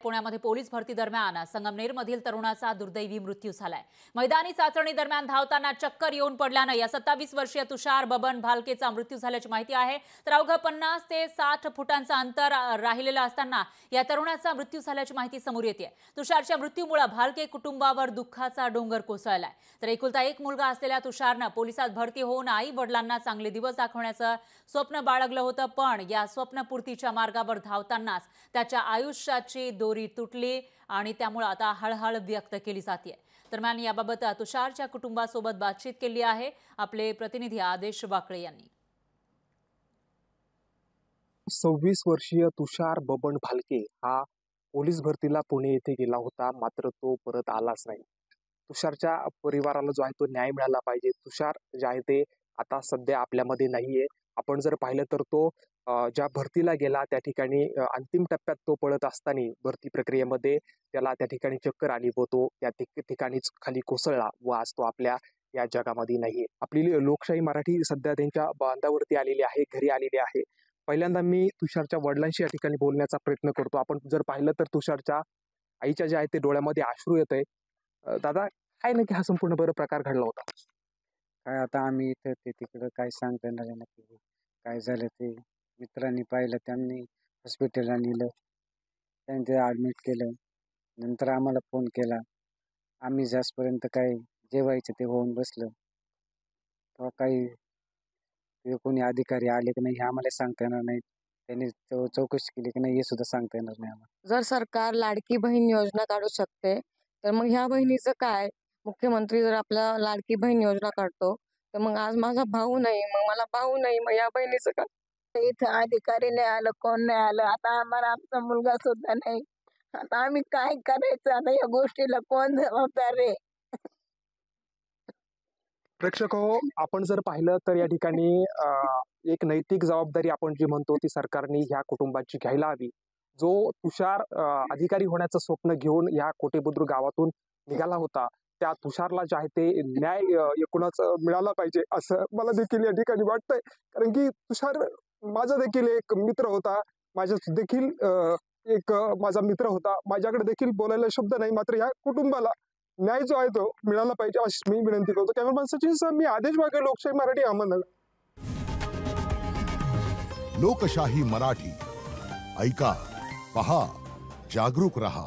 पुण्यामध्ये पोलीस भरती दरम्यान संगमनेरमधील तरुणाचा दुर्दैवी मृत्यू झालाय। मैदानी चाचणी दरम्यान धावताना चक्कर येऊन पडल्यानं या 27 वर्षीय तुषार बबन भालकेचा मृत्यू झाल्याची माहिती आहे। तर अवघं 50 ते 60 फुटांचं अंतर राहिलेलं असताना या तरुणाचा मृत्यू झाल्याची माहिती समोर येते। तुषारच्या मृत्यूमुळे भालके कुटुंबावर दुःखाचा डोंगर कोसळलाय। तर एकुलता एक मुलगा असलेल्या तुषारनं पोलिसात भरती होऊन आई वडिलांना चांगले दिवस दाखवण्याचं स्वप्न बाळगलं होतं, पण या स्वप्नपूर्तीच्या मार्गावर धावतानाच त्याच्या आयुष्याची दोरी तुटली आणि त्यामुळे आता हळहळ व्यक्त केली जाते। दरम्यान याबाबत तुषारच्या कुटुंबासोबत बातचीत केली आहे आपले प्रतिनिधी आदेश वाकळे यांनी। 26 वर्षीय तुषार बबन भालके हा पोलीस भरतीला पुणे येथे गेला होता, मात्र तो परत आलाच नाही। तुषारच्या परिवाराला जो आहे तो न्याय मिळाला पाहिजे। तुषार जे आहे ते आता सध्या आपल्यामध्ये नाहीये। आपण जर पाहिलं तर तो ज्या भरतीला गेला त्या ठिकाणी अंतिम टप्प्यात तो पळत असताना भरती प्रक्रियेमध्ये त्याला त्या ठिकाणी चक्कर आली व तो त्या ठिकाणीच खाली कोसळला व आज तो आपल्या या जगामध्ये नाहीये। आपली लोकशाही मराठी सध्या त्यांच्या बांधावरती आलेली आहे, घरी आलेली आहे। पहिल्यांदा मी तुषारच्या वडिलांशी या ठिकाणी बोलण्याचा प्रयत्न करतो। आपण जर पाहिलं तर तुषारच्या आईच्या जे आहे ते डोळ्यामध्ये अश्रू येत आहे। दादा, काय नक्की हा संपूर्ण प्रकार घडला होता? काय आता आम्ही इथे ते तिकडं काय सांगता येणार आहे नक्की काय झालं ते। मित्रांनी पाहिलं, त्यांनी हॉस्पिटलला नेलं, त्यांनी ते ॲडमिट केलं। नंतर आम्हाला फोन केला, आम्ही जास्तपर्यंत काय जेवायचं ते होऊन बसलं, तेव्हा काही कोणी अधिकारी आले की नाही हे आम्हाला सांगता येणार नाही। त्यांनी चौकशी केली की नाही हे सुद्धा सांगता येणार नाही आम्हाला। जर सरकार लाडकी बहीण योजना काढू शकते तर मग ह्या बहिणीचं काय? मुख्यमंत्री जर आपला लाडकी बहीण योजना काढतो तर मग आज माझा भाऊ नाही, मग मला भाऊ नाही, मग या बहिणीचं काय? इथं अधिकारी नाही आलं, कोण नाही आलं। आता आम्हाला आमचा मुलगा सुद्धा नाही, आता आम्ही काय करायचं? आता या गोष्टीला कोण जबाबदार आहे? प्रेक्षक हो, आपण जर पाहिलं तर या ठिकाणी एक नैतिक जबाबदारी आपण जी म्हणतो ती सरकारने ह्या कुटुंबाची घ्यायला हवी। जो तुषार अधिकारी होण्याचं स्वप्न घेऊन या कोटेबुद्रुक गावातून निघाला होता, त्या तुषारला जे आहे ते न्याय एकूणच मिळाला पाहिजे असं मला देखील या ठिकाणी वाटतंय। कारण की तुषार माझा देखील एक मित्र होता, माझ्या देखील एक माझा मित्र होता। माझ्याकडे देखील बोलायला शब्द नाही, मात्र या कुटुंबाला न्याय जो आहे तो मिळाला पाहिजे अशी मी विनंती करतो। कॅमेरामॅन सचिनसह मी आदेश वाघे, लोकशाही मराठी, अहमदनगर। लोकशाही मराठी ऐका, पहा, जागरूक रहा।